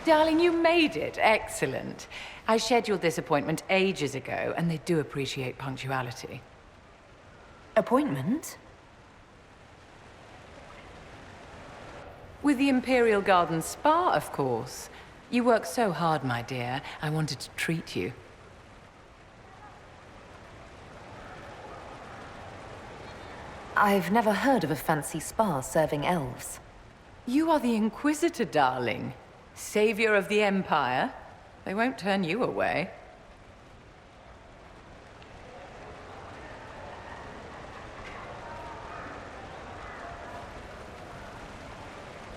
Darling, you made it. Excellent. I scheduled this appointment ages ago, and they do appreciate punctuality. Appointment? With the Imperial Garden Spa, of course. You work so hard, my dear. I wanted to treat you. I've never heard of a fancy spa serving elves. You are the Inquisitor, darling. Savior of the Empire. They won't turn you away.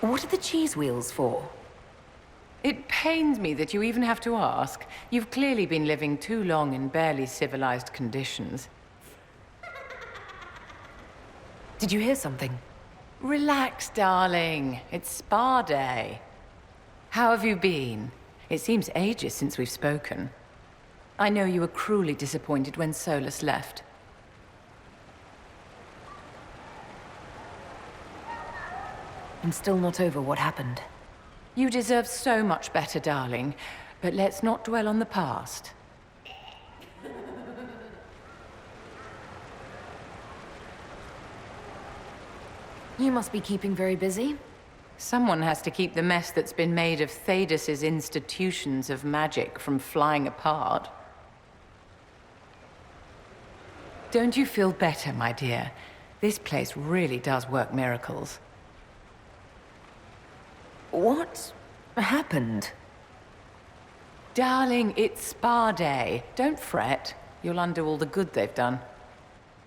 What are the cheese wheels for? It pains me that you even have to ask. You've clearly been living too long in barely civilized conditions. Did you hear something? Relax, darling. It's spa day. How have you been? It seems ages since we've spoken. I know you were cruelly disappointed when Solus left. I'm still not over what happened. You deserve so much better, darling. But let's not dwell on the past. You must be keeping very busy. Someone has to keep the mess that's been made of Thaddeus's institutions of magic from flying apart. Don't you feel better, my dear? This place really does work miracles. What happened? Darling, it's spa day. Don't fret. You'll undo all the good they've done.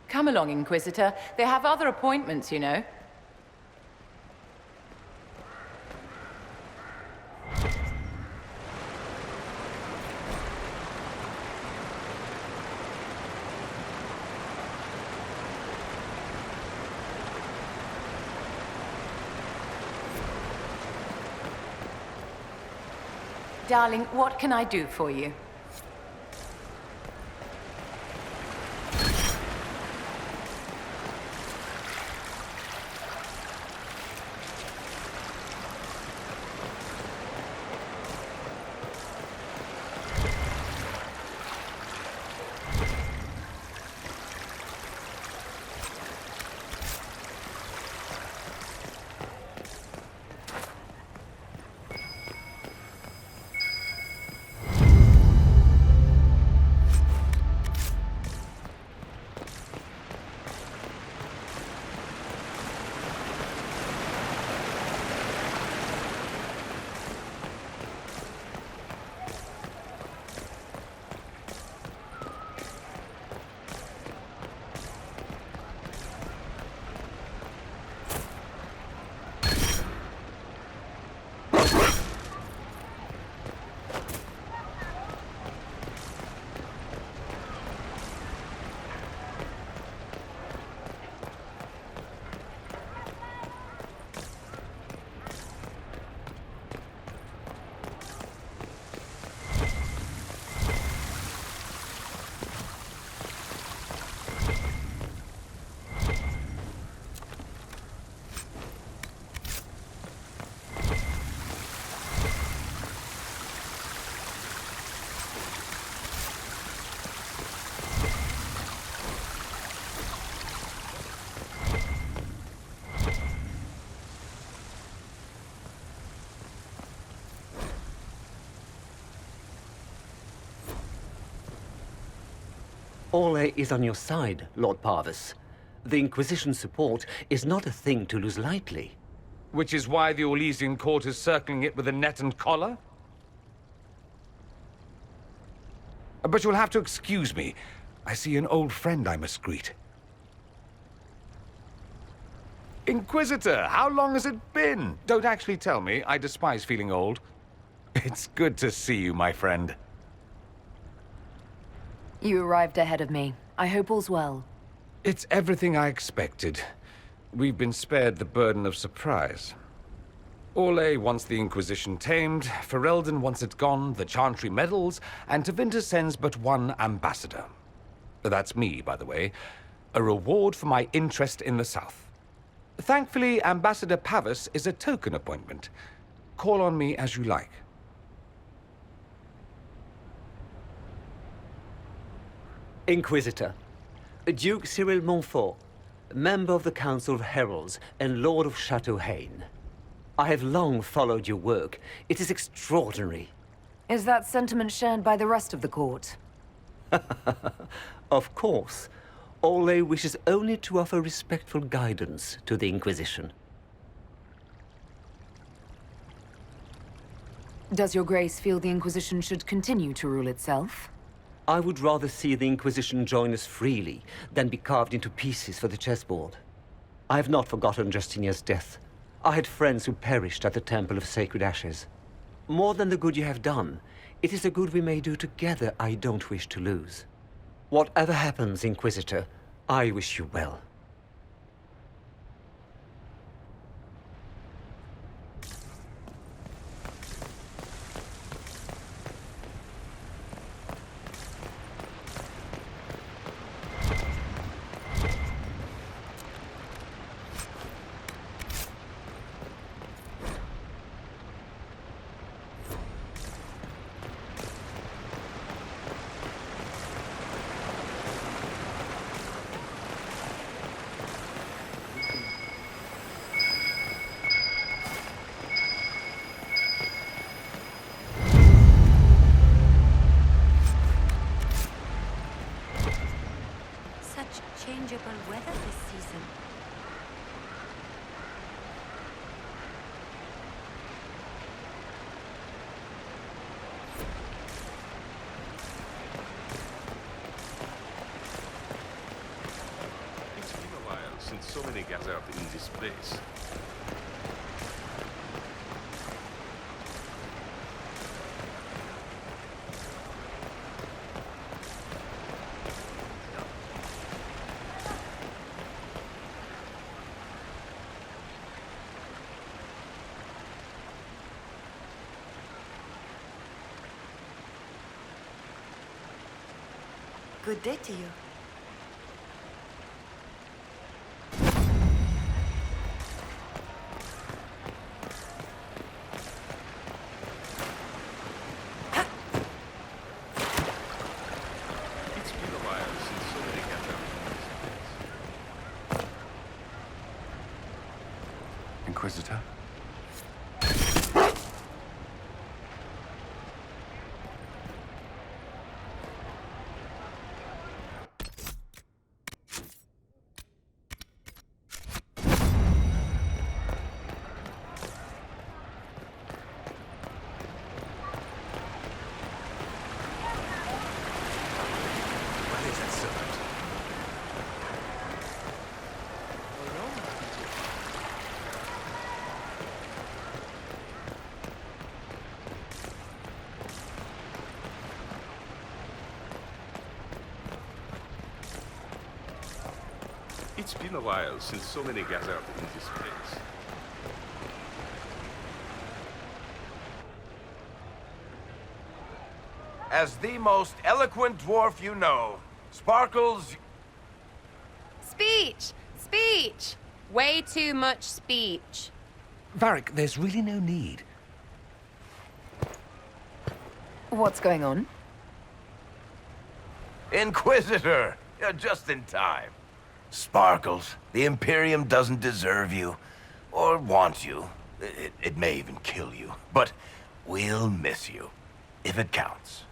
Come along, Inquisitor. They have other appointments, you know. Darling, what can I do for you? Orlais is on your side, Lord Parvis. The Inquisition's support is not a thing to lose lightly. Which is why the Orlesian court is circling it with a net and collar? But you'll have to excuse me. I see an old friend I must greet. Inquisitor, how long has it been? Don't actually tell me. I despise feeling old. It's good to see you, my friend. You arrived ahead of me. I hope all's well. It's everything I expected. We've been spared the burden of surprise. Orlais wants the Inquisition tamed, Ferelden wants it gone, the Chantry meddles, and Tevinter sends but one ambassador. That's me, by the way. A reward for my interest in the South. Thankfully, Ambassador Pavis is a token appointment. Call on me as you like. Inquisitor, Duke Cyril Montfort, member of the Council of Heralds and Lord of Chateau Haine. I have long followed your work. It is extraordinary. Is that sentiment shared by the rest of the court? Of course. Ole wishes only to offer respectful guidance to the Inquisition. Does your grace feel the Inquisition should continue to rule itself? I would rather see the Inquisition join us freely than be carved into pieces for the chessboard. I have not forgotten Justinia's death. I had friends who perished at the Temple of Sacred Ashes. More than the good you have done, it is a good we may do together I don't wish to lose. Whatever happens, Inquisitor, I wish you well. Changeable weather this season. It's been a while since so many gathered in this place. Good day to you. It's been a while since so many gathered in this place. Inquisitor? What is that servant? It's been a while since so many gathered in this place. As the most eloquent dwarf you know, Sparkles... Speech! Speech! Way too much speech. Varric, there's really no need. What's going on? Inquisitor! You're just in time. Sparkles, the Imperium doesn't deserve you. Or want you. It may even kill you. But we'll miss you. If it counts.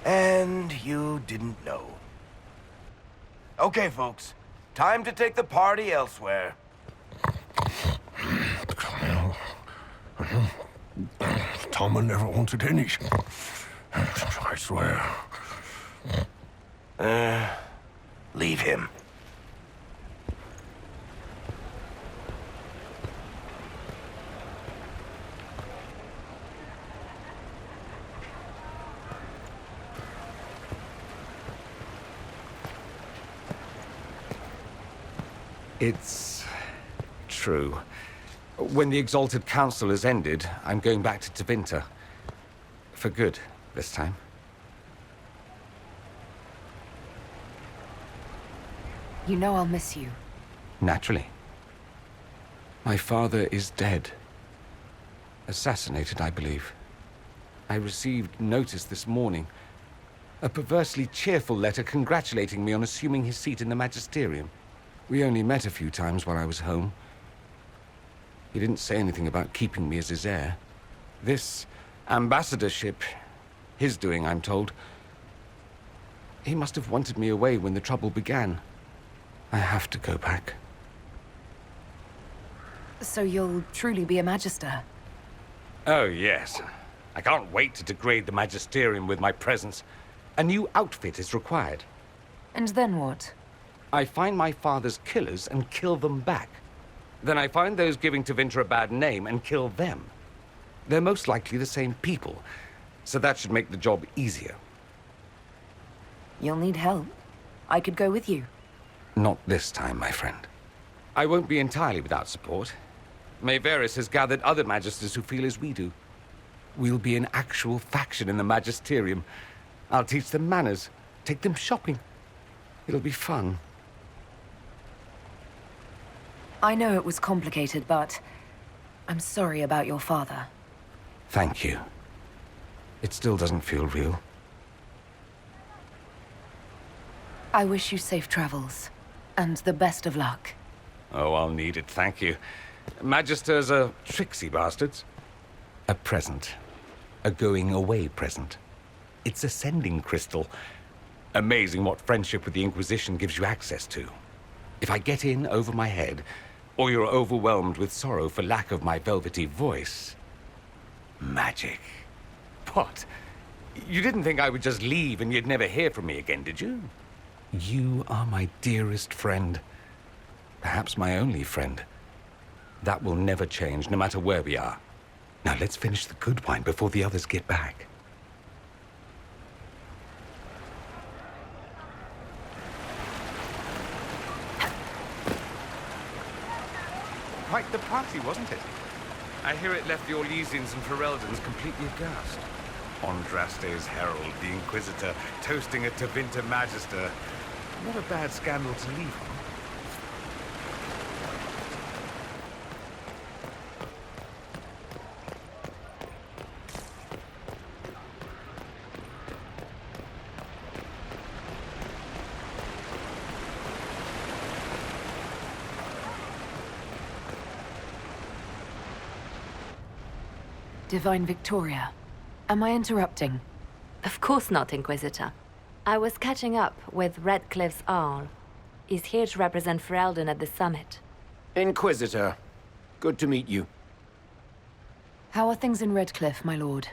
And you didn't know. Okay, folks. Time to take the party elsewhere. Toma never wanted any. I swear. Leave him. It's true. When the Exalted Council has ended, I'm going back to Tevinter. For good, this time. You know I'll miss you. Naturally. My father is dead. Assassinated, I believe. I received notice this morning. A perversely cheerful letter congratulating me on assuming his seat in the magisterium. We only met a few times while I was home. He didn't say anything about keeping me as his heir. This ambassadorship, his doing, I'm told. He must have wanted me away when the trouble began. I have to go back. So you'll truly be a magister? Oh, yes. I can't wait to degrade the magisterium with my presence. A new outfit is required. And then what? I find my father's killers and kill them back. Then I find those giving Tevinter a bad name and kill them. They're most likely the same people, so that should make the job easier. You'll need help. I could go with you. Not this time, my friend. I won't be entirely without support. Maevaris has gathered other magisters who feel as we do. We'll be an actual faction in the magisterium. I'll teach them manners, take them shopping. It'll be fun. I know it was complicated, but I'm sorry about your father. Thank you. It still doesn't feel real. I wish you safe travels, and the best of luck. Oh, I'll need it, thank you. Magisters are tricksy bastards. A present. A going-away present. It's a sending crystal. Amazing what friendship with the Inquisition gives you access to. If I get in over my head, or you're overwhelmed with sorrow for lack of my velvety voice... Magic. What? You didn't think I would just leave and you'd never hear from me again, did you? You are my dearest friend. Perhaps my only friend. That will never change, no matter where we are. Now let's finish the good wine before the others get back. Quite the party, wasn't it? I hear it left the Orlesians and Fereldans completely aghast. Andraste's herald, the Inquisitor, toasting a Tevinter Magister. What a bad scandal to leave on. Divine Victoria, am I interrupting? Of course not, Inquisitor. I was catching up with Redcliffe's Arl. He's here to represent Ferelden at the summit. Inquisitor, good to meet you. How are things in Redcliffe, my lord?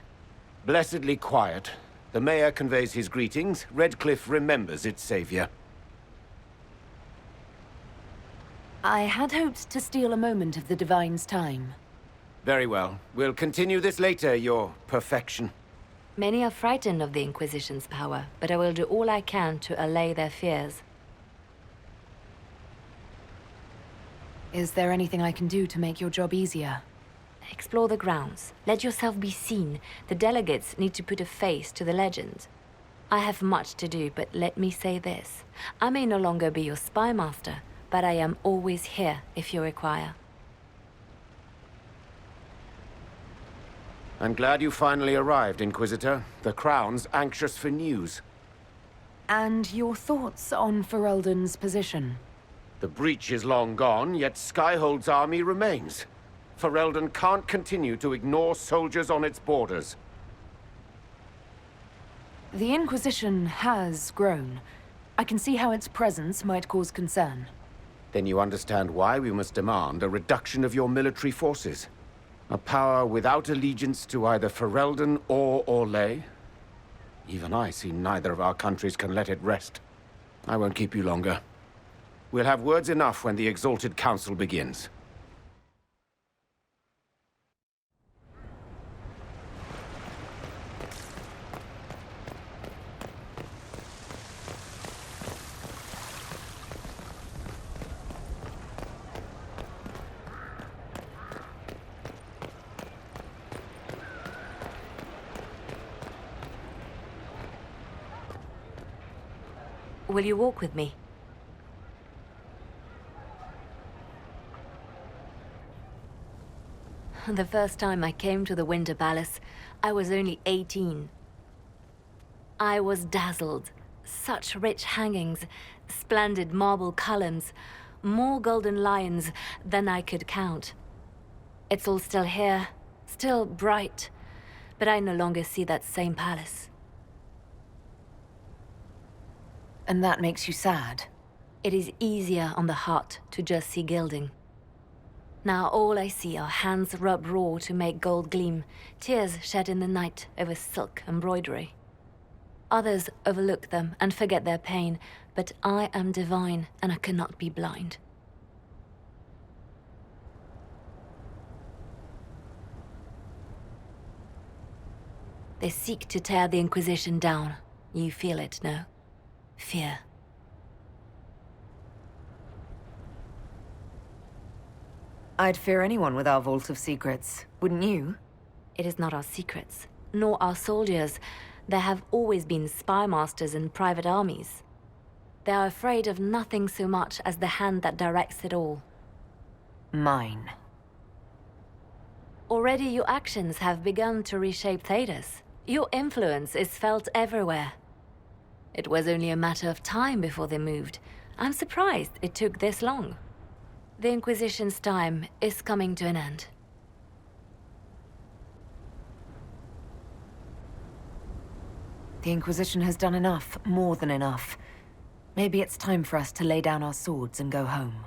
Blessedly quiet. The mayor conveys his greetings. Redcliffe remembers its savior. I had hoped to steal a moment of the Divine's time. Very well. We'll continue this later, your perfection. Many are frightened of the Inquisition's power, but I will do all I can to allay their fears. Is there anything I can do to make your job easier? Explore the grounds. Let yourself be seen. The delegates need to put a face to the legend. I have much to do, but let me say this. I may no longer be your spy master, but I am always here if you require. I'm glad you finally arrived, Inquisitor. The Crown's anxious for news. And your thoughts on Ferelden's position? The breach is long gone, yet Skyhold's army remains. Ferelden can't continue to ignore soldiers on its borders. The Inquisition has grown. I can see how its presence might cause concern. Then you understand why we must demand a reduction of your military forces. A power without allegiance to either Ferelden or Orlais? Even I see neither of our countries can let it rest. I won't keep you longer. We'll have words enough when the Exalted Council begins. Will you walk with me? the first time I came to the Winter Palace, I was only 18. I was dazzled. Such rich hangings, splendid marble columns, more golden lions than I could count. It's all still here, still bright, but I no longer see that same palace. And that makes you sad? It is easier on the heart to just see gilding. Now all I see are hands rubbed raw to make gold gleam, tears shed in the night over silk embroidery. Others overlook them and forget their pain, but I am divine and I cannot be blind. They seek to tear the Inquisition down. You feel it, no? Fear. I'd fear anyone with our vault of secrets, wouldn't you? It is not our secrets, nor our soldiers. There have always been spy masters and private armies. They are afraid of nothing so much as the hand that directs it all. Mine. Already your actions have begun to reshape Thedas. Your influence is felt everywhere. It was only a matter of time before they moved. I'm surprised it took this long. The Inquisition's time is coming to an end. The Inquisition has done enough, more than enough. Maybe it's time for us to lay down our swords and go home.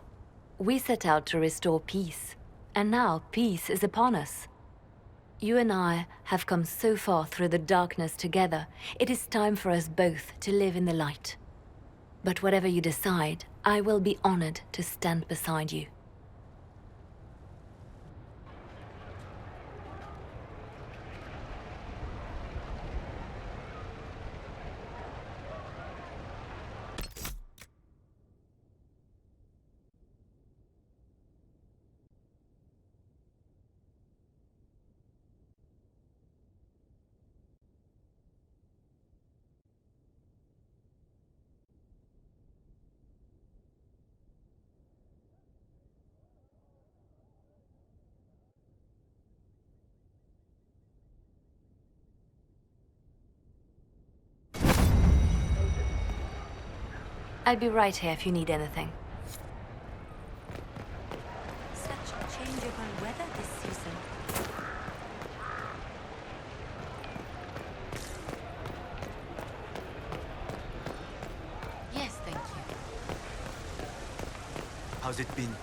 We set out to restore peace, and now peace is upon us. You and I have come so far through the darkness together. It is time for us both to live in the light. But whatever you decide, I will be honored to stand beside you. I'll be right here if you need anything. Such a changeable weather this season. Yes, thank you. How's it been?